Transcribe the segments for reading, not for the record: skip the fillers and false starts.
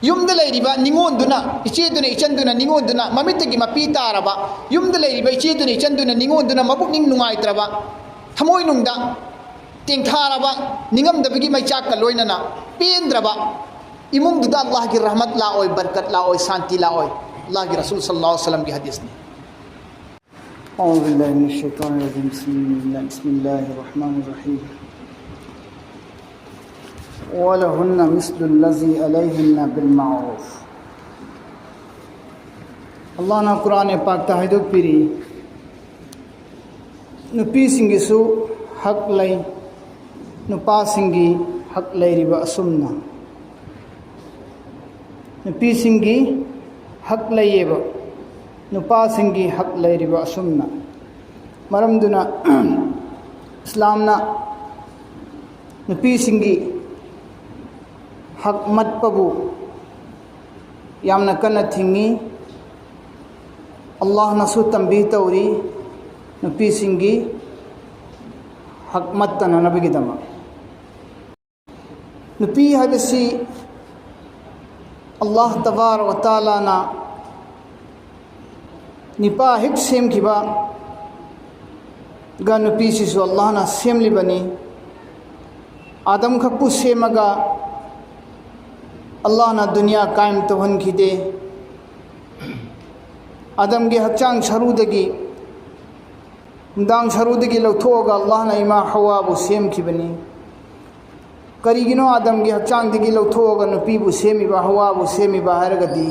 ꯌꯨꯝꯗ ꯂꯩꯔꯤꯕ ꯅꯤꯡꯉꯣꯟꯗꯨꯅ ꯏꯆꯦꯗꯨꯅ ꯏꯆꯟꯗꯨꯅ ꯅꯤꯡꯉꯣꯟꯗꯨꯅ ꯃꯃꯤꯠꯇꯒꯤ ꯃꯄꯤ ꯇꯥꯔꯕ ꯌꯨꯝꯗ ꯂꯩꯔꯤꯕ ꯏꯆꯦꯗꯨꯅ ꯏꯆꯟꯗꯨꯅ ꯅꯤꯡꯉꯣꯟꯗꯨꯅ ꯃꯕꯨꯛꯅꯤꯡ ꯅꯨꯡꯉꯥꯏꯇ꯭ꯔꯕ ꯊꯃꯣꯏꯅꯨꯡꯗ ꯇꯦꯡꯊꯥꯔꯕ ꯅꯤꯡꯉꯝꯗꯕꯒꯤ ꯃꯩꯆꯥꯛꯀ ꯂꯣꯏꯅꯅ ꯄꯦꯟꯗ꯭ꯔꯕ इमुंगदुदा अल्लाह की रहमत लाओय बरकत लाओय शांति लाओय अल्लाह के रसूल सल्लल्लाहु अलैहि वसल्लम की हदीस ने औज़ु बिल्लाहि मिनश शैतानिर रजीम बिस्मिल्लाहिर रहमानिर रहीम वलहुन्ना मिस्लुल्लज़ी अलैहिन्ना बिल मारूफ अल्लाह ना कुरान पाक ता हाइदोक पिरी नुपी सिंगिसु हक लै नुपा सिंगी हक लैरिबा असुमना नुपी सिंगी हक लैयेबा नुपा सिंगी हक लैरिबा असुमना मरमदुना इस्लामना नुपी सिंगी हक मतपबु यामना कन्ना थिंगी अल्लाह नसु तंबी तौरी नुपी सिंगी हक मत्तना नबीगिदमा नुपी हाबिसी अल्लाह तबार व ताला ना निपा हिक सेम खिबा गा नुपी सिसु अल्लाह ना सेम लिबनी आदम खकु सेमगा अल्लाह ना दुनिया कायम तोहन खिदे आदम के हक्चांग शरूदगी दांग शरूदगी लौथोगा अल्लाह ना इमा हवा बु सेम खिबनी करीगिनो आदम की हक्चांगदगी लौथोगा नुपीबु सेमिबा हवाबु सेमिबा हरगदी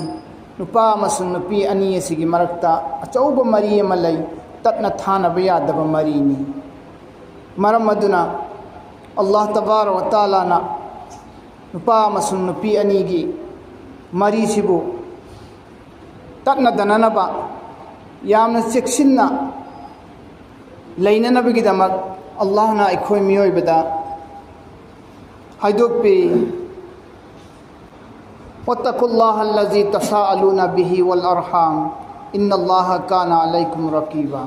नुपा अमसुंग नुपी अनी असिगी मरक्ता अचौब मरी अमा लै तत्ना थानबा यादबा मरीनी मरम अदुना अल्लाह तबार व ताला ना नुपा अमसुंग नुपी अनीगी मरी सिबु तत्ना दननबा यामना चेक्सिन्ना लैननबगिदमक अल्लाह ना अखोय मियोयबदा हाइदोपी वत्तकुल्लाह अल्लज़ी तसाअलूना बिही वल अरहाम इन्नल्लाह काना अलैकुम रकीबा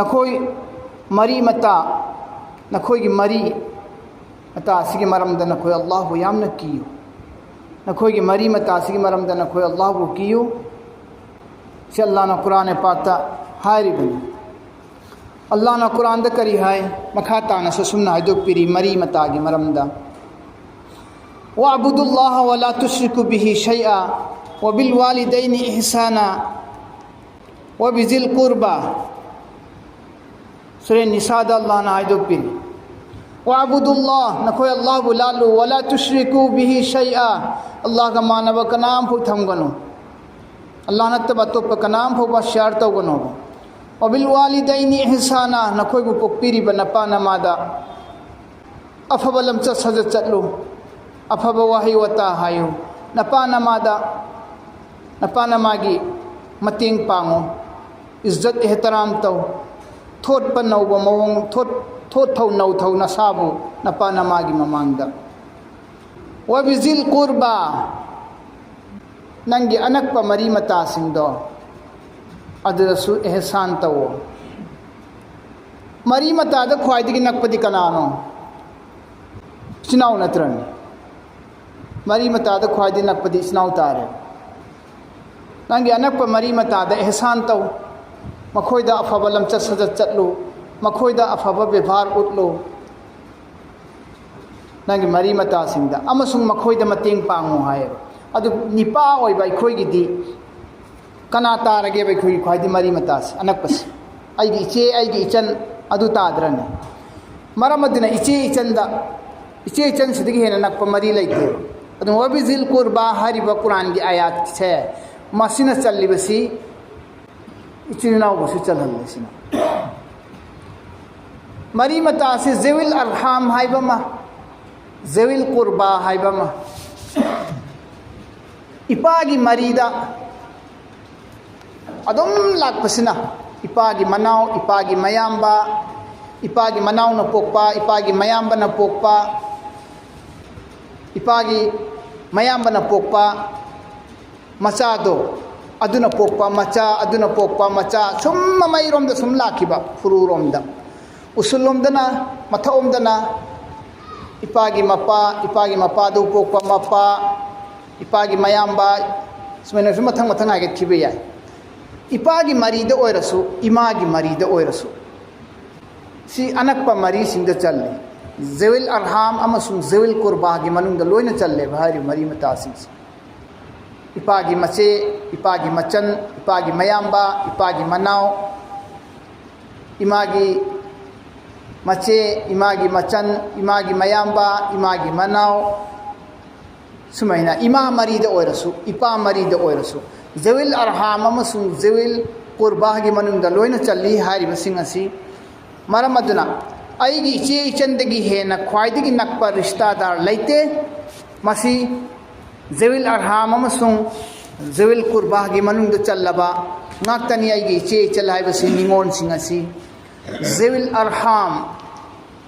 नखोय मरी मता नखोय की मरी मता सिगी मरमदा नखोय अल्लाह बु यामना कियो नखोय की मरी मता सिगी मरमदा नखोय अल्लाह बु कियो से अल्लाह ना कुरान पाकता हारिबनी अल्लाह ना कुरान द करी है मखाता न सुमना हाइदोक पिरी मरी मतागी मरमदा वअबुदुल्लाह वला तुश्रिकु बिही शैआ वबिल वालिदैनि इहसाना वबिजिल कुर्बा सूरह निसा द अल्लाह ना हाइदोक पिरी वअबुदुल्लाह नखोय अल्लाह बुलालु वला तुश्रिकु बिही शैआ अल्लाह का मानव का नाम फु थमगनो अल्लाह नत्तबा तोप का नाम फु बशार तौगनो वबिल वालिदैनि इहसाना नखोय बु पोक्पिरिबा नपा नमादा अफबा लमचा सज चतलु अफबा वाही वता हायो नपा नमादा नपा नमागी मतेंग पांगो इज्जत एहतराम तौ थोट पनौबा मवंग थोट थौ नौ थौ नसाबु नपा नमागी ममांगदा वबिजिल कुर्बा नंगी अनकपा मरी मता सिंगदो अदरसु एहसान तवो मरी मताद ख्वाइदगी नकपदी कनानो चिनाव नत्रन मरी मताद ख्वाइदगी नकपदी चिनाव तारे नंगी अनकप मरी मताद एहसान तव मखोयदा अफबा लमचत सजत चतलु मखोयदा अफबा व्यवहार उतलो नंगी मरी मता सिंगदा अमसुंग मखोयदा मतेंग पांगो हाय अदु निपा ओइबा अखोयगिदी कना तारगे बखोई ख्वाइदी मरी मतास अनकपस आइगी इचे आइगी इचन अदु ताद्रने मरम अदुना इचे इचन सिदगी हेना नकप मरी लैते अदु वबिजिल कुर्बा हरिबा कुरान की आयात छे मसिना चल्लिबसी इचिनाव बसु चलहल्लेसिना मरी मतासे जेविल अरहाम हाइबमा जेविल कुर्बा हाइबमा इपागी मरीदा अदम लाक्पसिना इपागी मनाव इपागी मयाम्बा इपागी मनाव न पोकपा इपागी मयाम्बा न पोकपा इपागी मयाम्बा न पोकपा मचादो अदुना पोकपा मचा सुम ममैरोम द सुम लाखिबा फुरुरोम द उसुलोम दना मथोम दना ipagi mapa do pokpa mapa ipagi mayamba sumena sum mathang mathang aget khibe yai ipagi mari da oirasu imagi mari da oirasu si anakpa mari sing da challe zawil arham amasung zawil qurba gi manung da loina challe bhari mari mata sing ipagi mache ipagi machan ipagi mayamba ipagi manau imagi mache imagi machan imagi mayamba imagi manau sumaina ima mari da oirasu ipa mari da oirasu zawil arham amasung zawil qurba gi manung da loina challi hari basing asi maramaduna aigi che chandagi hena khwaidagi nakpa rishtadar laite masi zawil arham amasung zawil qurba gi manung da challaba ngaktani aigi che chalai basi ningon sing asi zawil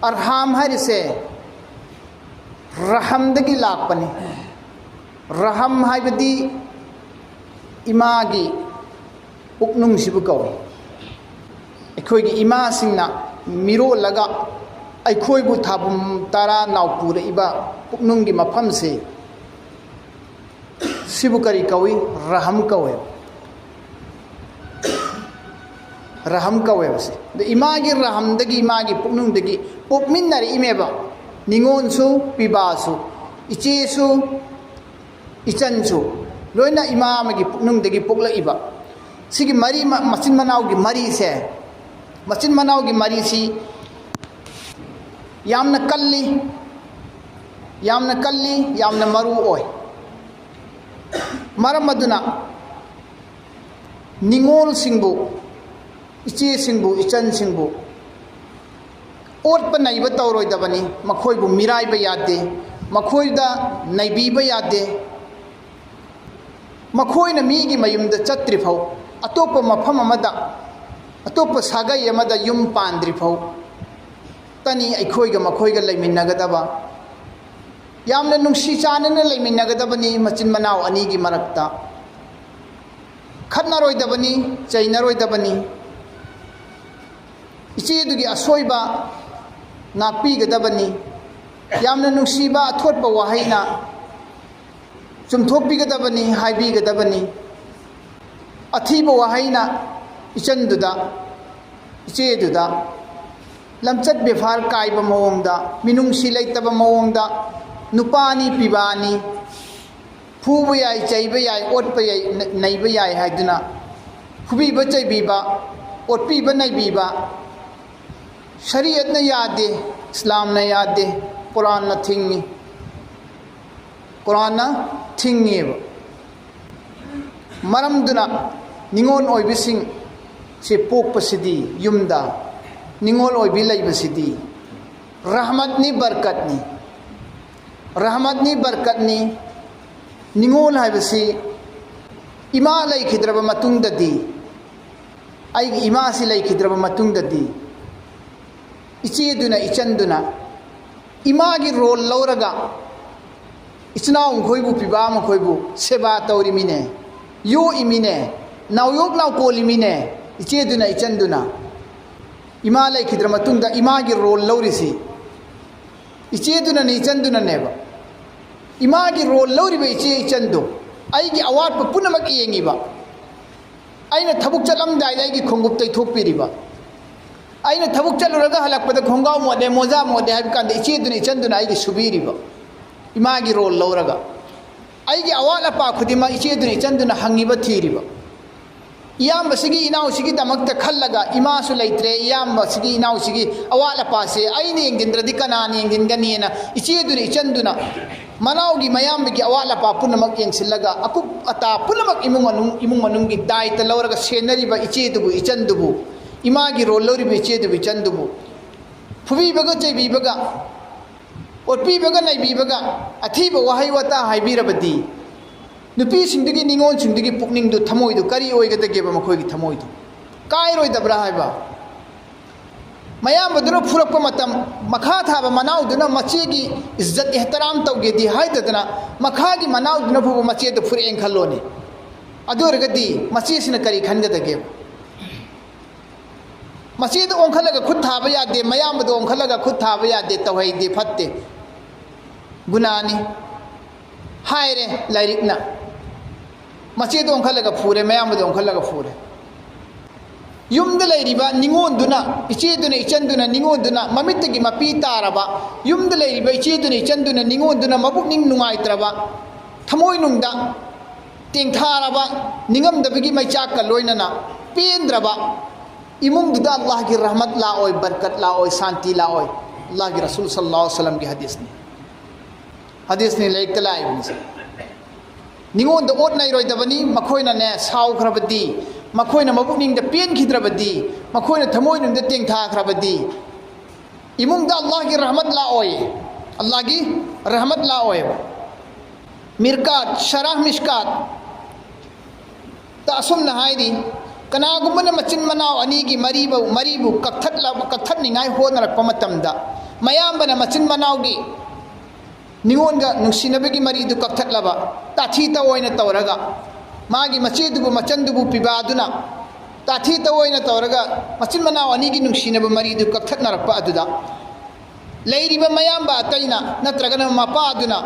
arham harise raham dagi lakpani raham haibadi imagi puknung sibu kawi akhoi gi ima singna miro laga akhoi bu thabum tara naupura iba puknung gi mafam se sibu kari kawi raham kawi base the imagi raham dagi imagi puknung dagi pukminnari imeba ningon su piba su iche su ichan su loina ima magi puknung dagi pukla iba sigi mari machin manau gi mari se machin manau gi mari si yamna kalli yamna maru oi maramaduna ningol singbu iche singbu ichan singbu otpa naiba tawroi dabani makhoi bu mirai ba yade makhoi da naibi ba yade makhoi na mi gi mayum da chatri phau atopa mafam amada atopa sagai amada yum pandri phau tani aikhoi ga makhoi ga leiminnagadaba yamna nungsi chanana leiminnagadabani machin manau ani gi marakta khatnaroi dabani chainaroi dabani iche dugi asoiba ngapi gadabani yamna nungsiba athotpa wahaina chumthokpi gadabani haibi gadabani athiba wahaina ichanduda icheduda lamchat befar kaiba mawongda minungsi leitaba mawongda nupani pibani fuba yai chaiba yai otpa yai naiba yai haiduna fubiba chaibiba otpiba naibiba शरीयत ने याद दे इस्लाम ने याद दे कुरान न थिंगी मरम दुना निंगोन ओइबिसिंग से पोकपसिदी युमदा निंगोल ओइबि लैबसिदी रहमत नि बरकत नि निंगोल हाइबसि इमा लैखिद्रब मतुंगददी आइगी इमा सि लैखिद्रब मतुंगददी इचेदुना इचंदुना इमागी रोल लौरगा इचनाउ खोइबु पिबाम खोइबु सेवा तौरिमिने यो इमिने नाउयोक नाउ कोलिमिने इचेदुना इचंदुना इमा लैखिद्र मतुंगदा इमागी रोल लौरिसि इचेदुना नि इचंदुना नेबा इमागी रोल लौरिबे इचे इचंदु आइगी अवाट पुनमक येंगिबा आइना थबुक चलमदाइ आइगी खोंगुप तैथोपिरिबा आइना थबुक चलुरगा हलकपदा खोंगाव मोदे मोजा मोदे हाइब कांदे इचेदुना इचंदुना आइगी सुबीरिबा इमागी रोल लौरगा आइगी अवाल अपा खुदिमा इचेदुना इचंदुना हंगिबा थीरिबा इयामबसिगी इनाउसिगी दमकता खल्लगा इमासु लैत्रे इयामबसिगी इनाउसिगी अवाल अपासे आइने येंगिंद्रदि कनानि येंगिनगनिना इचेदुना इचंदुना मनाउगी मयामबगी अवाल अपा पुनमक येंसिल्लगा अकुप अता पुनमक इमुंग मनुंगी दायित्व लौरगा सेनरिबा इचेदुबु इचंदुबु इमागी रोल लौरिबा इचेदुबु इचंदुबु फुबीबगा चैबीबगा ओटपीबगा नैबीबगा अथीबा वहाई वता हाइबीरबदी नुपी सिंदगी निंगोन सिंदगी पुकनिंग दु थमोय दु करी ओइगदगेबा मखोयगी थमोय दु कायरोयदब्रा हाइबा मयाम बदुना फुरक्प मतम मखा थाबा मनाउ दुना मचेगी इज्जत एहतराम तौगेदी हाइददना मखागी मनाउ दुना फुबा मचे दु फुरें खल्लोने अदुरगदी मचेसिना करी खनगदगे मचेद ओंखलगा खुद थाबा यादे मयाम बदु ओंखलगा खुद थाबा यादे तवहैदे फत्ते ꯒꯨꯅꯥꯅꯤ ꯍꯥꯏꯔꯦ ꯂꯥꯏꯔꯤꯛꯅ ꯃꯆꯦꯗꯣ ꯑꯣꯟꯈꯠꯂꯒ ꯐꯨꯔꯦ ꯃꯌꯥꯝꯕꯗꯣ ꯑꯣꯟꯈꯠꯂꯒ ꯐꯨꯔꯦ ꯌꯨꯝꯗ ꯂꯩꯔꯤꯕ ꯅꯤꯉꯣꯟꯗꯨꯅ ꯏꯆꯦꯗꯨꯅ ꯏꯆꯟꯗꯨꯅ ꯅꯤꯉꯣꯟꯗꯨꯅ ꯃꯃꯤꯠꯇꯒꯤ ꯃꯄꯤ ꯇꯥꯔꯕ ꯌꯨꯝꯗ ꯂꯩꯔꯤꯕ ꯏꯆꯦꯗꯨꯅ ꯏꯆꯟꯗꯨꯅ ꯅꯤꯉꯣꯟꯗꯨꯅ ꯃꯕꯨꯛꯅꯤꯡ ꯅꯨꯡꯉꯥꯏꯇ꯭ꯔꯕ ꯊꯃꯣꯏꯅꯨꯡꯗ ꯇꯦꯡꯊꯥꯔꯕ ꯅꯤꯡꯉꯝꯗꯕꯒꯤ ꯃꯩꯆꯥꯛꯀ ꯂꯣꯏꯅꯅ ꯄꯦꯟꯗ꯭ꯔꯕ ꯏꯃꯨꯡꯗꯨꯗ ꯑꯜꯂꯥꯍꯒꯤ ꯔꯍꯃꯠ ꯂꯥꯛꯑꯣꯏ ꯕꯔꯀꯠ ꯂꯥꯛꯑꯣꯏ ꯁꯥꯟꯇꯤ ꯂꯥꯛꯑꯣꯏ ꯑꯜꯂꯥꯍꯒꯤ ꯔꯁꯨꯜ ꯁꯜꯂꯜꯂꯥꯍु ꯑꯂैꯍꯤ ꯋꯁꯜꯂꯝꯒꯤ ꯍꯗꯤꯁꯅꯤ ꯂꯥꯏꯔꯤꯛꯇ ꯂꯥꯛꯏꯕꯅꯤ ꯅꯤꯉꯣꯟꯗ ꯑꯣꯠ ꯅꯩꯔꯣꯏꯗꯕꯅꯤ ꯃꯈꯣꯏꯅꯅꯦ ꯁꯥꯎꯈ꯭ꯔꯕꯗꯤ ꯃꯈꯣꯏꯅ ꯃꯕꯨꯛꯅꯤꯡꯗ ꯄꯦꯟꯈꯤꯗ꯭ꯔꯕꯗꯤ ꯃꯈꯣꯏꯅ ꯊꯃꯣꯏꯅꯨꯡꯗ ꯇꯦꯡꯊꯥꯈ꯭ꯔꯕꯗꯤ ꯏꯃꯨꯡꯗ ꯑꯜꯂꯥꯍꯒꯤ ꯔꯍꯃꯠ ꯂꯥꯛꯑꯣꯏ ꯑꯜꯂꯥꯍꯒꯤ ꯔꯍꯃꯠ ꯂꯥꯛꯑꯣꯏꯕ ꯃꯤꯔꯀꯥꯠ ꯁꯔꯥꯍ ꯃꯤꯁꯀꯥꯠ ꯇ ꯑꯁꯨꯝꯅ ꯍꯥꯏꯔꯤ ꯀꯅꯥꯒꯨꯝꯕꯅ ꯃꯆꯤꯟ ꯃꯅꯥꯎ ꯑꯅꯤꯒꯤ ꯃꯔꯤꯕꯨ ꯀꯛꯊꯠꯅꯤꯡꯉꯥꯏ ꯍꯣꯠꯅꯔꯛꯄ ꯃꯇꯝꯗ ꯃꯌꯥꯝꯕꯅ ꯃꯆꯤꯟ ꯃꯅꯥꯎꯒꯤ ꯅꯤꯉꯣꯟꯒ ꯅꯨꯡꯁꯤꯅꯕꯒꯤ ꯃꯔꯤꯗꯨ ꯀꯛꯊꯠꯂꯕ ꯇꯥꯊꯤ ꯇꯑꯣꯏꯅ ꯇꯧꯔꯒ ꯃꯥꯒꯤ ꯃꯆꯦꯗꯨꯕꯨ ꯃꯆꯟꯗꯨꯕꯨ ꯄꯤꯕꯥꯗꯨꯅ ꯇꯥꯊꯤ ꯇꯑꯣꯏꯅ ꯇꯧꯔꯒ ꯃꯆꯤꯟ ꯃꯅꯥꯎ ꯑꯅꯤꯒꯤ ꯅꯨꯡꯁꯤꯅꯕ ꯃꯔꯤꯗꯨ ꯀꯛꯊꯠꯅꯔꯛꯄ ꯑꯗꯨꯗ ꯂꯩꯔꯤꯕ ꯃꯌꯥꯝꯕ ꯑꯇꯩꯅ ꯅꯠꯇ꯭ꯔꯒꯅ ꯃꯄꯥꯗꯨꯅ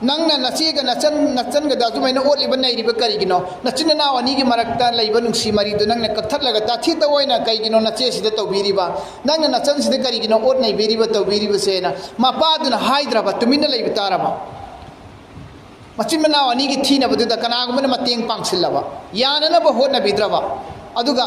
ꯅꯪꯅ ꯅꯆꯦꯒ ꯅꯆꯟꯒꯗ ꯑꯗꯨꯃꯥꯏꯅ ꯑꯣꯠꯂꯤꯕ ꯅꯩꯔꯤꯕ ꯀꯔꯤꯒꯤꯅꯣ ꯅꯆꯤꯟ ꯅꯅꯥꯎ ꯑꯅꯤꯒꯤ ꯃꯔꯛꯇ ꯂꯩꯕ ꯅꯨꯡꯁꯤ ꯃꯔꯤꯗꯨ ꯅꯪꯅ ꯀꯛꯊꯠꯂꯒ ꯇꯥꯊꯤ ꯇꯑꯣꯏꯅ ꯀꯩꯒꯤꯅꯣ ꯅꯆꯦꯁꯤꯗ ꯇꯧꯕꯤꯔꯤꯕ ꯅꯪꯅ ꯅꯆꯟꯁꯤꯗ ꯀꯔꯤꯒꯤꯅꯣ ꯑꯣꯠ ꯅꯩꯕꯤꯔꯤꯕ ꯇꯧꯕꯤꯔꯤꯕꯁꯦꯅ ꯃꯄꯥꯗꯨꯅ ꯍꯥꯏꯗ꯭ꯔꯕ ꯇꯨꯃꯤꯟꯅ ꯂꯩꯕ ꯇꯥꯔꯕ ꯃꯆꯤꯟ ꯃꯅꯥꯎ ꯑꯅꯤꯒꯤ ꯊꯤꯅꯕꯗꯨꯗ ꯀꯅꯥꯒꯨꯝꯕꯅ ꯃꯇꯦꯡ ꯄꯥꯡꯁꯤꯜꯂꯕ ꯌꯥꯅꯅꯕ ꯍꯣꯠꯅꯕꯤꯗ꯭ꯔꯕ ꯑꯗꯨꯒ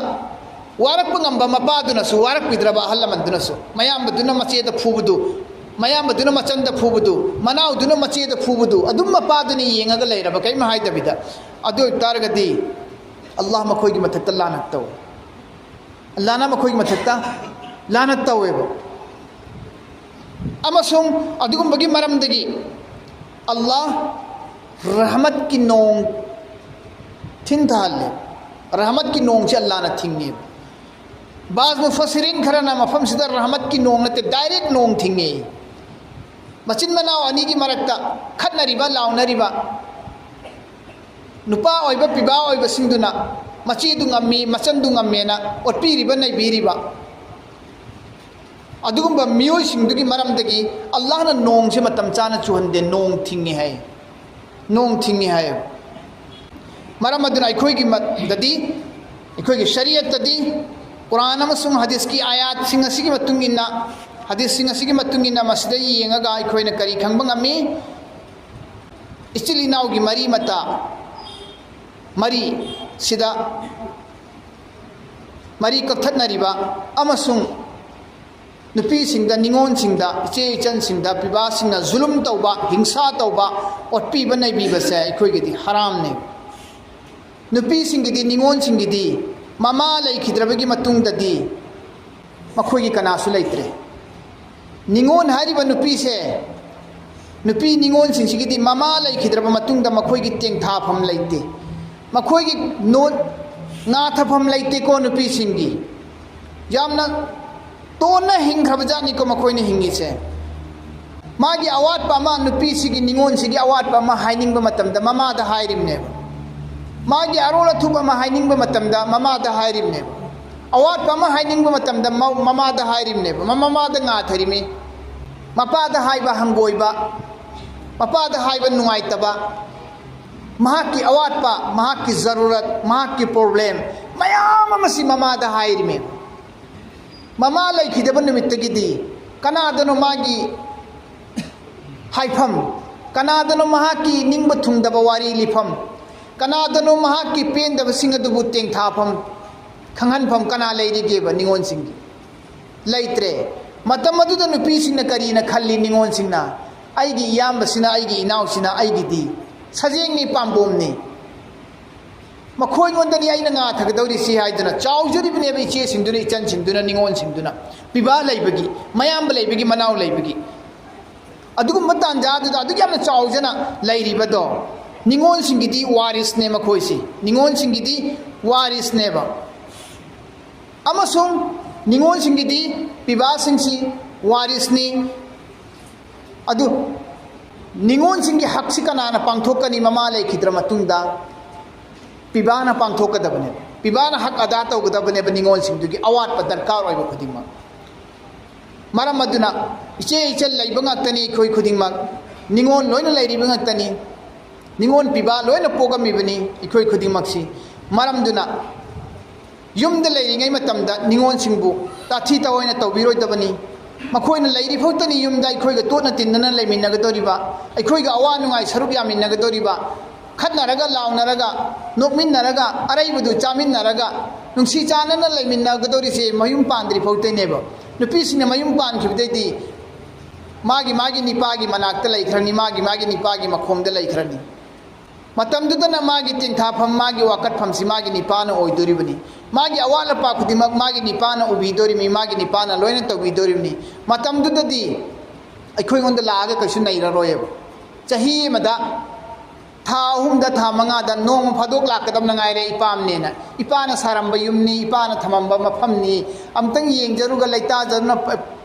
ꯋꯥꯔꯛꯄ ꯉꯝꯕ ꯃꯄꯥꯗꯨꯅꯁꯨ ꯋꯥꯔꯛꯄꯤꯗ꯭ꯔꯕ ꯑꯍꯜ ꯂꯃꯟꯗꯨꯅꯁꯨ ꯃꯌꯥꯝꯕꯗꯨꯅ ꯃꯆꯦꯗ ꯐꯨꯕꯗꯨ ꯃꯌꯥꯝꯕꯗꯨꯅ ꯃꯆꯟꯗ ꯐꯨꯕꯗꯨ ꯃꯅꯥꯎꯗꯨꯅ ꯃꯆꯦꯗ ꯐꯨꯕꯗꯨ ꯑꯗꯨꯝ ꯃꯄꯥꯗꯨꯅ ꯌꯦꯡꯉꯒ ꯂꯩꯔꯕ ꯀꯔꯤꯝ ꯍꯥꯏꯗꯕꯤꯗ ꯑꯗꯨ ꯑꯣꯏꯇꯥꯔꯒꯗꯤ ꯑꯜꯂꯥꯍ ꯃꯈꯣꯏꯒꯤ ꯃꯊꯛꯇ ꯂꯥꯅꯠ ꯇꯧꯋꯦ ꯑꯜꯂꯥꯍꯅ ꯃꯈꯣꯏꯒꯤ ꯃꯊꯛꯇ ꯂꯥꯅꯠ ꯇꯧꯋꯦꯕ ꯑꯃꯁꯨꯡ ꯑꯗꯨꯒꯨꯝꯕꯒꯤ ꯃꯔꯝꯗꯒꯤ ꯑꯜꯂꯥꯍ ꯔꯍꯃꯠꯀꯤ ꯅꯣꯡ ꯊꯤꯟꯊꯍꯜꯂꯦ ꯔꯍꯃꯠꯀꯤ ꯅꯣꯡꯁꯦ ꯑꯜꯂꯥꯍꯅ ꯊꯤꯡꯉꯦꯕ ꯕꯥꯖ ꯃꯨꯐꯁꯤꯔꯤꯟ ꯈꯔꯅ ꯃꯐꯝꯁꯤꯗ ꯔꯍꯃꯠꯀꯤ ꯅꯣꯡ ꯅꯠꯇꯦ ꯗꯥꯏꯔꯦꯛ ꯅꯣꯡ ꯊꯤꯡꯉꯦ ꯃꯆꯤꯟ ꯃꯅꯥꯎ ꯑꯅꯤꯒꯤ ꯃꯔꯛꯇ ꯈꯠꯅꯔꯤꯕ ꯂꯥꯎꯅꯔꯤꯕ ꯅꯨꯄꯥ ꯑꯣꯏꯕ ꯄꯤꯕꯥ ꯑꯣꯏꯕꯁꯤꯡꯗꯨꯅ ꯃꯆꯦꯗꯨ ꯉꯝꯃꯤ ꯃꯆꯟꯗꯨ ꯉꯝꯃꯦꯅ ꯑꯣꯠꯄꯤꯔꯤꯕ ꯅꯩꯕꯤꯔꯤꯕ ꯑꯗꯨꯒꯨꯝꯕ ꯃꯤꯑꯣꯏꯁꯤꯡꯗꯨꯒꯤ ꯃꯔꯝꯗꯒꯤ ꯑꯜꯂꯥꯍꯅ ꯅꯣꯡꯁꯦ ꯃꯇꯝ ꯆꯥꯅ ꯆꯨꯍꯟꯗꯦ ꯅꯣꯡ ꯊꯤꯡꯉꯤ ꯍꯥꯏ ꯅꯣꯡ ꯊꯤꯡꯉꯤ ꯍꯥꯏ ꯃꯔꯝ ꯑꯗꯨꯅ ꯑꯩꯈꯣꯏꯒꯤ ꯁꯔꯤꯌꯠꯇꯗꯤ ꯀꯨꯔꯥꯟ ꯑꯃꯁꯨꯡ ꯍꯗꯤꯁꯀꯤ ꯑꯥꯌꯥꯠꯁꯤꯡ ꯑꯁꯤꯒꯤ ꯃꯇꯨꯡ ꯏꯟꯅ ꯍꯗꯤꯁꯁꯤꯡ ꯑꯁꯤꯒꯤ ꯃꯇꯨꯡ ꯏꯟꯅ ꯃꯁꯤꯗ ꯌꯦꯡꯉꯒ ꯑꯩꯈꯣꯏꯅ ꯀꯔꯤ ꯈꯪꯕ ꯉꯝꯃꯤ ꯏꯆꯤꯜ ꯏꯅꯥꯎꯒꯤ ꯃꯔꯤ ꯃꯇꯥ ꯃꯔꯤꯁꯤꯗ ꯃꯔꯤ ꯀꯛꯊꯠꯅꯔꯤꯕ ꯑꯃꯁꯨꯡ ꯅꯨꯄꯤꯁꯤꯡꯗ ꯅꯤꯉꯣꯟꯁꯤꯡꯗ ꯏꯆꯦ ꯏꯆꯟꯁꯤꯡꯗ ꯄꯤꯕꯥꯁꯤꯡꯅ ꯖꯨꯂꯨꯝ ꯇꯧꯕ ꯍꯤꯡꯁꯥ ꯇꯧꯕ ꯑꯣꯠꯄꯤꯕ ꯅꯩꯕꯤꯕꯁꯦ ꯑꯩꯈꯣꯏꯒꯤꯗꯤ ꯍꯔꯥꯝꯅꯦ ꯅꯨꯄꯤꯁꯤꯡꯒꯤꯗꯤ ꯅꯤꯉꯣꯟꯁꯤꯡꯒꯤꯗꯤ ꯃꯃꯥ ꯂꯩꯈꯤꯗ꯭ꯔꯕꯒꯤ ꯃꯇꯨꯡꯗꯗꯤ ꯃꯈꯣꯏꯒꯤ ꯀꯅꯥꯁꯨ ꯂꯩꯇ꯭ꯔꯦ ꯅꯤꯉꯣꯟ ꯍꯥꯏꯔꯤꯕ ꯅꯨꯄꯤꯁꯦ ꯅꯨꯄꯤ ꯅꯤꯉꯣꯟꯁꯤꯡꯁꯤꯒꯤꯗꯤ ꯃꯃꯥ ꯂꯩꯈꯤꯗ꯭ꯔꯕ ꯃꯇꯨꯡꯗ ꯃꯈꯣꯏꯒꯤ ꯇꯦꯡꯊꯥꯐꯝ ꯂꯩꯇꯦ ꯃꯈꯣꯏꯒꯤ ꯉꯥꯊꯐꯝ ꯂꯩꯇꯦꯀꯣ ꯅꯨꯄꯤꯁꯤꯡꯒꯤ ꯌꯥꯝꯅ ꯇꯣꯟꯅ ꯍꯤꯡꯈ꯭ꯔꯕꯖꯥꯠꯅꯤꯀꯣ ꯃꯈꯣꯏꯅ ꯍꯤꯡꯉꯤꯁꯦ ꯃꯥꯒꯤ ꯑꯋꯥꯠꯄ ꯑꯃ ꯅꯨꯄꯤꯁꯤꯒꯤ ꯅꯤꯉꯣꯟꯁꯤꯒꯤ ꯑꯋꯥꯠꯄ ꯑꯃ ꯍꯥꯏꯅꯤꯡꯕ ꯃꯇꯝꯗ ꯃꯃꯥꯗ ꯍꯥꯏꯔꯤꯕꯅꯦꯕ ꯃꯥꯒꯤ ꯑꯔꯣꯜ ꯑꯊꯨꯞ ꯑꯃ ꯍꯥꯏꯅꯤꯡꯕ ꯃꯇꯝꯗ ꯃꯃꯥꯗ ꯍꯥꯏꯔꯤꯕꯅꯦꯕ ꯑꯋꯥꯠꯄ ꯑꯃ ꯍꯥꯏꯅꯤꯡꯕ ꯃꯇꯝꯗ ꯃꯃꯥꯗ ꯍꯥꯏꯔꯤꯕꯅꯦꯕ ꯃꯃꯥꯗ ꯉꯥꯊꯔꯤꯃꯤ ꯃꯄꯥꯗ ꯍꯥꯏꯕ ꯍꯪꯒꯣꯏꯕ ꯃꯄꯥꯗ ꯍꯥꯏꯕ ꯅꯨꯡꯉꯥꯏꯇꯕ ꯃꯍꯥꯛꯀꯤ ꯑꯋꯥꯠꯄ ꯃꯍꯥꯛꯀꯤ ꯖꯔꯨꯔꯠ ꯃꯍꯥꯛꯀꯤ ꯄ꯭ꯔꯣꯕ꯭ꯂꯦꯝ ꯃꯌꯥꯝ ꯑꯃꯁꯤ ꯃꯃꯥꯗ ꯍꯥꯏꯔꯤꯃꯦꯕ ꯃꯃꯥ ꯂꯩꯈꯤꯗꯕ ꯅꯨꯃꯤꯠꯇꯒꯤꯗꯤ ꯀꯅꯥꯗꯅꯣ ꯃꯥꯒꯤ ꯍꯥꯏꯐꯝ ꯀꯅꯥꯗꯅꯣ ꯃꯍꯥꯛꯀꯤ ꯅꯤꯡꯕ ꯊꯨꯡꯗꯕ ꯋꯥꯔꯤ ꯂꯤꯐꯝ ꯀꯅꯥꯗꯅꯣ ꯃꯍꯥꯛꯀꯤ ꯄꯦꯟꯗꯕꯁꯤꯡ ꯑꯗꯨꯕꯨ ꯇꯦꯡꯊꯥꯐꯝ ꯈꯪꯍꯟꯐꯝ ꯀꯅꯥ ꯂꯩꯔꯤꯒꯦꯕ ꯅꯤꯉꯣꯟꯁꯤꯡꯒꯤ ꯂꯩꯇ꯭ꯔꯦ ꯃꯇꯝ ꯑꯗꯨꯗ ꯅꯨꯄꯤꯁꯤꯡꯅ ꯀꯔꯤꯅ ꯈꯜꯂꯤ ꯅꯤꯉꯣꯟꯁꯤꯡꯅ ꯑꯩꯒꯤ ꯏꯌꯥꯝꯕꯁꯤꯅ ꯑꯩꯒꯤ ꯏꯅꯥꯎꯁꯤꯅ ꯑꯩꯒꯤꯗꯤ ꯁꯖꯦꯡꯅꯤ ꯄꯥꯝꯕꯣꯝꯅꯤ ꯃꯈꯣꯏꯉꯣꯟꯗꯅꯤ ꯑꯩꯅ ꯉꯥꯊꯒꯗꯧꯔꯤꯁꯤ ꯍꯥꯏꯗꯨꯅ ꯆꯥꯎꯖꯔꯤꯕꯅꯦꯕ ꯏꯆꯦꯁꯤꯡꯗꯨꯅ ꯏꯆꯟꯁꯤꯡꯗꯨꯅ ꯅꯤꯉꯣꯟꯁꯤꯡꯗꯨꯅ ꯄꯤꯕꯥ ꯂꯩꯕꯒꯤ ꯃꯌꯥꯝꯕ ꯂꯩꯕꯒꯤ ꯃꯅꯥꯎ ꯂꯩꯕꯒꯤ ꯑꯗꯨꯒꯨꯝꯕ ꯇꯥꯟꯖꯥꯗꯨꯗ ꯑꯗꯨꯛ ꯌꯥꯝꯅ ꯆꯥꯎꯖꯅ ꯂꯩꯔꯤꯕꯗꯣ ꯅꯤꯉꯣꯟꯁꯤꯡꯒꯤꯗꯤ ꯋꯥꯔꯤꯁꯅꯦ ꯃꯈꯣꯏꯁꯤ ꯅꯤꯉꯣꯟꯁꯤꯡꯒꯤꯗꯤ ꯋꯥꯔꯤꯁꯅꯦꯕ ꯑꯃꯁꯨꯡ ꯅꯤꯉꯣꯟꯁꯤꯡꯒꯤꯗꯤ ꯄꯤꯕꯥꯁꯤꯡꯁꯤ ꯋꯥꯔꯤꯁꯅꯤ ꯑꯗꯨ ꯅꯤꯉꯣꯟꯁꯤꯡꯒꯤ ꯍꯛꯁꯤ ꯀꯅꯥꯅ ꯄꯥꯡꯊꯣꯛꯀꯅꯤ ꯃꯃꯥ ꯂꯩꯈꯤꯗ꯭ꯔ ꯃꯇꯨꯡꯗ ꯄꯤꯕꯥꯅ ꯄꯥꯡꯊꯣꯛꯀꯗꯕꯅꯦꯕ ꯄꯤꯕꯥꯅ ꯍꯛ ꯑꯗꯥ ꯇꯧꯒꯗꯕꯅꯦꯕ ꯅꯤꯉꯣꯟꯁꯤꯡꯗꯨꯒꯤ ꯑꯋꯥꯠꯄ ꯗꯔꯀꯥꯔ ꯑꯣꯏꯕ ꯈꯨꯗꯤꯡꯃꯛ ꯃꯔꯝ ꯑꯗꯨꯅ ꯏꯆꯦ ꯏꯆꯜ ꯂꯩꯕ ꯉꯥꯛꯇꯅꯤ ꯑꯩꯈꯣꯏ ꯈꯨꯗꯤꯡꯃꯛ निंगोन लोइन लेरिब ngakani निंगोन पिबा लोइन पोगमिबनी इखोय खुदिमक्सी मरमदुना युमदा लेरिङै मतमदा निंगोन सिंबु ताथि तवैना तौबिरोइदबनी मखोइना लेरि फौतनी युमदा इखोयगा तोना तिन्नना लेमिनगदोरिबा इखोयगा अवा नुंगाइ सरुप यामिनगदोरिबा खतनारगा लाउनारगा नोकमिनरगा अरैबदु चामिनरगा नुंसी चानना लेमिनगदोरिसे मयुम पांद्रि फौतनेबा नुपिसिने मयुम पानखिबदैदि मागी मागी निपागी मनाक्ता लैखरनी मागी निपागी मखोमदा लैखरनी मतमदुदना मागी तिंथाफम मागी वाकटफमसी मागी निपाना ओइदोरिबनी मागी अवाला पा खुदिमक मागी निपाना उबिदोरिमी मागी निपाना लोइना तौबिदोरिबनी मतमदुददी अखोइगोंदा लागा कइसु नैररोयब चही मदा था अहुमदा था मंगादा नोंग फादोक लाकदम नंगाइरे इपामनेना इपाना सारंब युमनी इपाना थमंब मफमनी अमतंग येंजरुगा लैता जरुना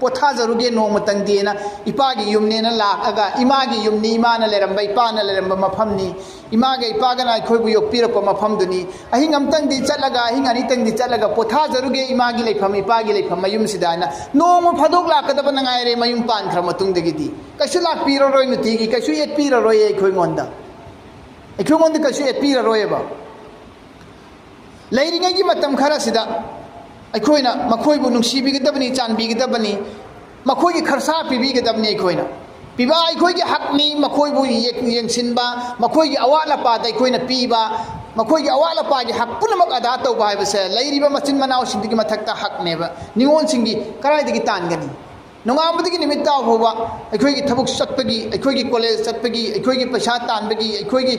पोथा जरुगे नोंगमतंग देना इपागी युमनेना लाकगा इमागी युमनी इमाना लेरंब इपाना लेरंब मफमनी इमागे इपागना अखोइबु योक्पिरप मफमदुनी अहिंग अमतंग दि चलगा अहिंग अनितंग दि चलगा पोथा जरुगे इमागी लेफम इपागी लेफम मयुम सिदाना नोंग फादोक लाकदब नंगाइरे मयुम पानख्र मतुंगदगिदी कइसु लाकपिररोय नुतिगी कइसु येटपिररोय अखोइगोंदा अखोइगोंदा कइसु येटपिररोयबा लेरिङैगी मतम खरसिदा अखोइना मखोइबु नुंसिबिगदबनी चानबिगदबनी मखोइगी खरसा पिबिगदबनी अखोइना पिबा अखोइगी हकनी मखोइबु येंसिनबा मखोइगी अवाला पादा अखोइना पीबा मखोइगी अवाला पागी हक पुनमक अदा तौबा हाइबसे लेरिबा मचिन मनाव सिंदिगी मथक्ता हकनेबा निंगोन सिंगी कराइदगी तानगनी नोंगामदगी निमित्ता होबा अखोइगी थबुक चटपगी अखोइगी कॉलेज चटपगी अखोइगी पैसा तानबगी अखोइगी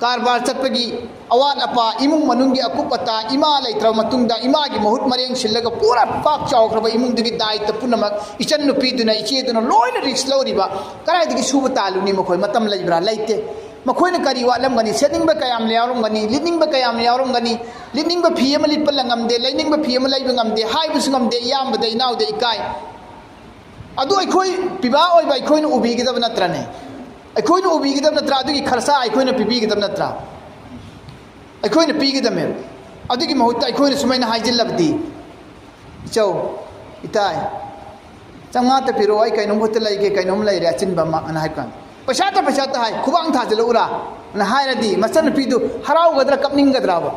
कारबार चटपगी अवात अपा इमुंग मनुंगी अकुप अता इमा लेत्र मतुंगदा इमागी महुत मरेंग सिल्लगा पूरा पाक चावख्रबा इमुंगदगी दायित्व पुनमक इचन नुपीदुना इचेदुना लोइना रिक्स लौरिबा कराइदगी सुबा तालुनी मखोय मतम लैब्रा लैते मखोयना करी वालमगनी सेनिंगबा कयाम यावरमगनी लिनिंगबा कयाम यावरमगनी लिनिंगबा फी अमा लिपल ngamde लैनिंगबा फी अमा लैबा ngamde हाइबसु ngamde यामबदा इनाउदे इकाय अदु अखोय पिबा ओइबा अखोयना उबिगदब नत्रने अखोयना उबिगदब नत्रा अदुगी खरसा अखोयना पिबिगदब नत्रा अखोयना पिगदमे अदुगी महुत्ता अखोयना सुमैना हाइजिल्लबदी इचौ इताय चंगाता पिरो आई कैनोम होत लैगे कैनोम लैरे अचिनबा अना हाइकान पैसा ता हाय खुबांग थाजलउरा ना हायरदी मसन पिदु हराउगदरा कपनिंगदराबा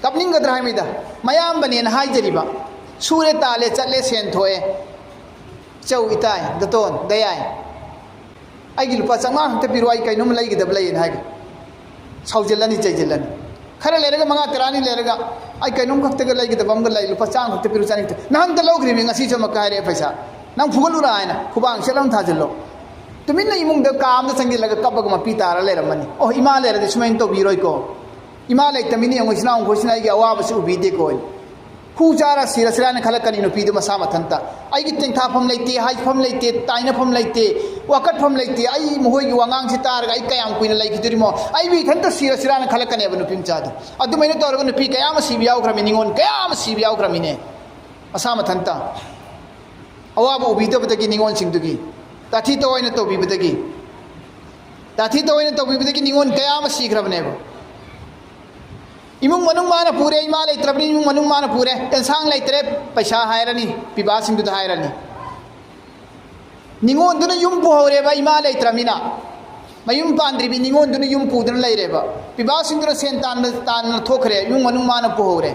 कपनिंगदरा हाइमिदा मयाम बनेना हाइजरिबा सूरे ताले चले सेन थोए चौ इताय दतोन दयाय आइगी लुपा चंगा हंते पिरो आई कैनोम लैगदब लैन हाइग साउजलनी चैजलनी खरे लेरगा मंगा तरानी लेरगा आई कैनोम खक्तगा लैगदब अमगा लै लुपा चांग हंते पिरो चानी नहंत लौग्रिमी ngasi चमक हायरे पैसा नंग फुगलुरा आयना खुबांग सेलम थाजलो तुमिन इमुंग द काम द संगिलगा कबग मपी तारा लेरमनी ओ इमा लेरदे सुमैन तो बिरोय को इमा लैतमिनी अंगसिना अंगसिना आइगी अवाबसु उबिदे को खुचारा सिरसरान खलकनी नुपीदु मसा मथंता आइगी तेंथाफम लैते हाइफम लैते ताइनफम लैते वाकटफम लैते आई मोहोयगी वांगांग से तारगा आई कयाम कुइना लैखिदुरिमो आई बि थंता सिरसरान खलकने अब नुपिम चादु अदु मैंने तोरगा नुपी कयाम सिबि याउग्रमी निंगोन कयाम सिबि याउग्रमीने मसा मथंता अवाब उबिदबदगी निंगोन सिंगदुगी ताथी तोयना तौबिबदगी निंगोन कयाम सिग्रबनेबो इमुंग मनुंग माना पूरे इमा लेत्रबनी इमुंग मनुंग माना पूरे एंसांग लेत्रे पैसा हायरनी पिबा सिंगदु हायरनी निंगोन दुना युम पुहौरेबा इमा लेत्रमिना मयुम पांद्रिबी निंगोन दुना युम पुदुना लैरेबा पिबा सिंगदुना सेन तान थोखरे इमुंग मनुंग माना पुहौरे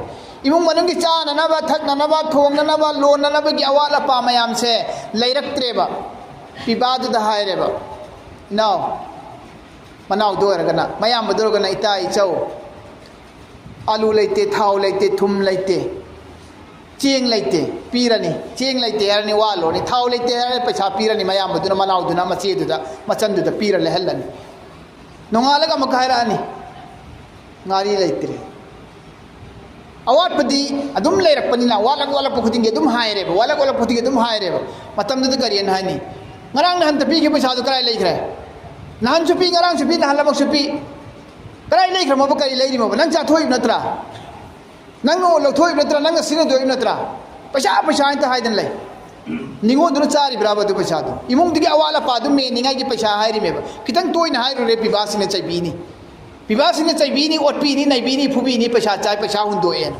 इमुंग मनुंग की चाननबा थकननबा थोंगननबा लोननबगी अवाला पा मयाम से लैरक्त्रेबा पिबादु दा हायरेबा नाउ मनाउ दोरगना मयाम बदरगना इता इचौ आलू लेते थाव लेते थुम लेते चेंग लेते पीरनी चेंग लेते यारनी वालोनी थाव लेते यारनी पैसा पीरनी मयाम बदुना मनाउ दुना मचेदुदा मचंदुदा पीर लेहल्लनी नोंगालगा मकायरानी ngaरी लेतरे अवाटपदी अदुम लेरकपनिना वालक वालक खुदिंगे अदुम हायरेबा वालक वालक खुदिंगे अदुम हायरेबा मतमदुदा करियन हानी ngarang nahan tapi ke पैसा दुकराय लेखरे नाहन सुपी ngarang सुपी नहलबक सुपी कराय लेखरे मबो करी लेरी मबो नंग चाथोय नत्रा नंग नो लथोय नत्रा नंग सिने दोय नत्रा पैसा इंत हायदन लै निंगो दुन चारी ब्राबो दु पैसा दु इमुंग दिगे अवाला पादु मे निंगाय की पैसा हायरी मेबो कितंग तोय न हायरो रे पिबासिने चैबीनी ओटपीनी नैबीनी फुबीनी पैसा चाय पैसा हुंदोएन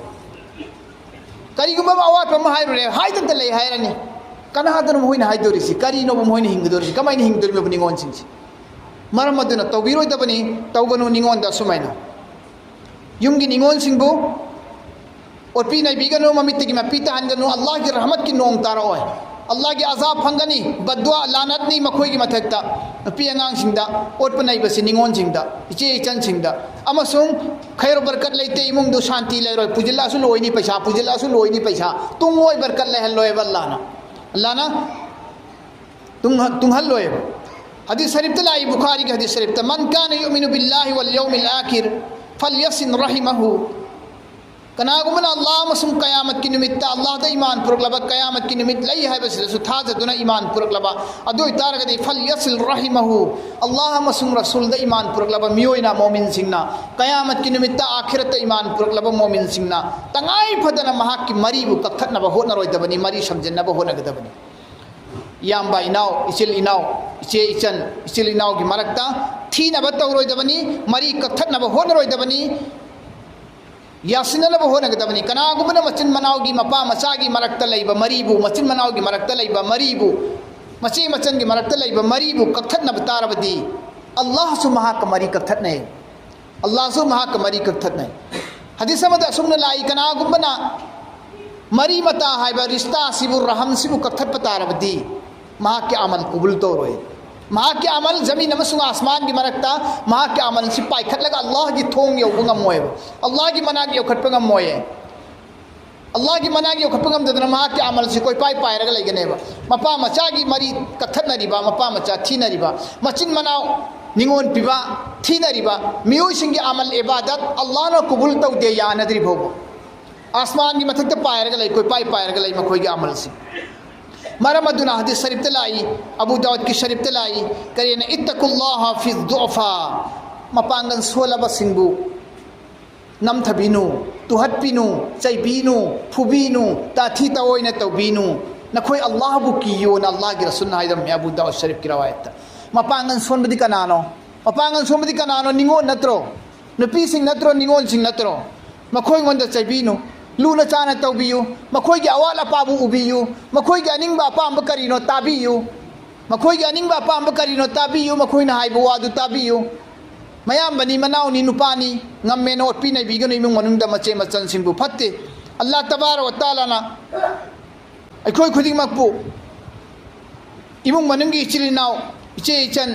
करीगुम अवाट पम हायरो रे हायदन लै हायरनी कनादन मोहन हाइदोरिसि करीनो मोहन हिंगदोरिसि कमाइन हिंगदोरिबो निंगोन सिंसि मरम अदुना तौबिरोइदबनी तौगनु निंगोन दा सुमाइना युमगी निंगोन सिंबु ओपी नैबिगनु ममितगी मपीता हनगनु अल्लाह की रहमत की नोंग तारोय अल्लाह की अजाब फंगनी बदुआ लानतनी मखोई मथक्ता नुपी आंगांसिंदा ओटप नैबसि निंगोन सिंदा इचे इचन सिंदा अमसुंग खैर बरकत लेते इमुंगदु शांति लेरोय पुजिल्लासु लोइनी पैसा पुजिल्लासु लोइनी पैसा तुंगोय बरकत लेहल्लोय अल्लाहना अल्लाहना तुंगहल्लोय हदीस शरीफ लाई बुखारी के हदीस शरीफ मन कान युमिनु बिल्लाहि वल यौमिल आखिर फलयसिन रहिमहु कनागुमना अल्लाह मसुम कयामत की निमित्त अल्लाह दा ईमान पुरकलबा कयामत की निमित्त लई है बस थाजदुना ईमान पुरकलबा अदु तारगदि फलयसिल रहिमहु अल्लाह मसुम रसूल दा ईमान पुरकलबा मियोइना मोमिन सिंगना कयामत की निमित्त आखिरत ईमान पुरकलबा मोमिन सिंगना तंगाई फदना महाक की मरीबु कखतनबा होनरोइदबनी मरी समजनबा होनगदबनी याम्बा इनाव इचिल इनाव इचे इचन इचिल इनाव की मरकता थीनबा तौरोइदबनी मरी कखतनबा होनरोइदबनी यासिनब होनगदबनी कनागुमना मचिन मनाव की मपा मचा की मरकत लैब मरीबु मचिन मनाव की मरकत लैब मरीबु मचे मचन की मरकत लैब मरीबु कखतनब तारबदी अल्लाह सु महाक मरी कखतने अल्लाह सु महाक मरी कखतने हदीस मद असुमन लाई कनागुमना मरी मता हाइब रिश्ता सिबु रहम सिबु कखत तारबदी महाक के अमल कबूल तो रोए महाक के अमल जमीन अमसुंग आसमान की मरकता महाक के अमल से पाइखत लगा अल्लाह की थोंग यौगम मोए अल्लाह की मना की यौखटपगम मोए अल्लाह की मना की यौखटपगम ददना महाक के अमल से कोई पाई पायरग लेगनेबा मपा मचा की मरी कखतनरिबा मपा मचा थीनरिबा मचिन मनाव निंगोन पिबा थीनरिबा मियोसिंग की अमल इबादत अल्लाह न कबूल तौदे यानद्रि भोबो आसमान की मथक पायरग ले कोई पाई पायरग ले मखोई के अमल से मरम अदुना हदीस शरीफ तलाई अबू दाऊद की शरीफ तलाई करियन इत्तकुल्लाह फी दुअफा मपांगन सोलब सिंबु नमथबिनु तुहत्पिनु चैबिनु फुबिनु ताथी तओइना तौबिनु नखोई अल्लाह बु कियो न अल्लाह की रसूल हाइदम अबू दाऊद शरीफ की रवायत मपांगन सोनबदी कनानो मपांगन सोनबदी कनानो निंगो नत्रो नुपी सिंग नत्रो निंगोन सिंग नत्रो मखोई गोंदा चैबिनु लूना चाना तौबियु मखोई की अवाल अपाबु उबियु मखोई की अनिंग अपांब करीनो ताबियु मखोई की अनिंग अपांब करीनो ताबियु मखोई ना हाइबु वादु ताबियु मयाम बनी मनाउनी नुपानी ngam ओटपी नैबिगनो इमुंग मनुंगदा मचे मचन सिंबु फत्ते अल्लाह तबारक व तआला ना अखोई खुदिंग मकपु इमुंग मनुंगी इचिलिनाव इचे इचन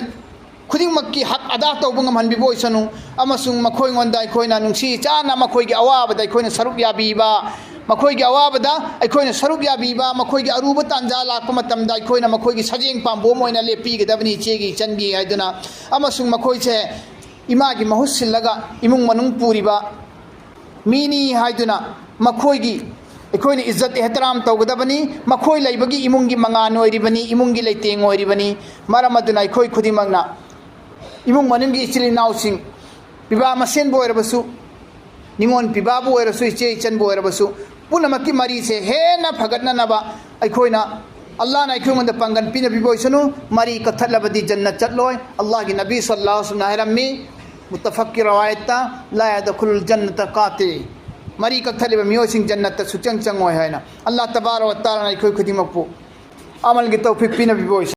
खुदिंग मक्की हक अदा तौबंग मनबिबो इसनु अमसुंग मखोई गोंदा अखोइना नुंसी चाना मखोई की अवाबदा अखोइना सरुप याबीबा मखोई की अवाबदा अखोइना सरुप याबीबा मखोई की अरुब तांजा लाकपा मतमदा अखोइना मखोई की सजेंग पांबो मोइना लेपीगदबनी चेगी चनगी हाइदुना अमसुंग मखोई से इमा की महुत सिल्लगा इमुंग मनुंग पूरीबा मीनी हाइदुना मखोई की अखोइना इज्जत एहतराम तौगदबनी मखोई लैबगी इमुंग की मंगान ओइरिबनी इमुंग की लैतेंग ओइरिबनी मरम अदुना अखोई खुदिमगना इमुंग मनुंग की इचिल इनाउसिंग पिबा मसेन बोइरबसु निंगोन पिबाबु ओइरसु इचे इचन बोइरबसु पुनमकी मरी से हेना फगतननबा अखोइना अल्लाह ना अखोइंगोंद पंगन पिन बिबोइसनु मरी कथलबदी जन्नत चटलोय अल्लाह की नबी सल्लल्लाहु अलैहि वसल्लम हरमी मुत्तफक की रवायत ला यदखुल जन्नत काति मरी कथलिब मियोसिंग जन्नत सुचंग चंगोय हैना अल्लाह तबारक व तआला ना अखोइ खुदिमकपु अमल की तौफीक पिन बिबोइस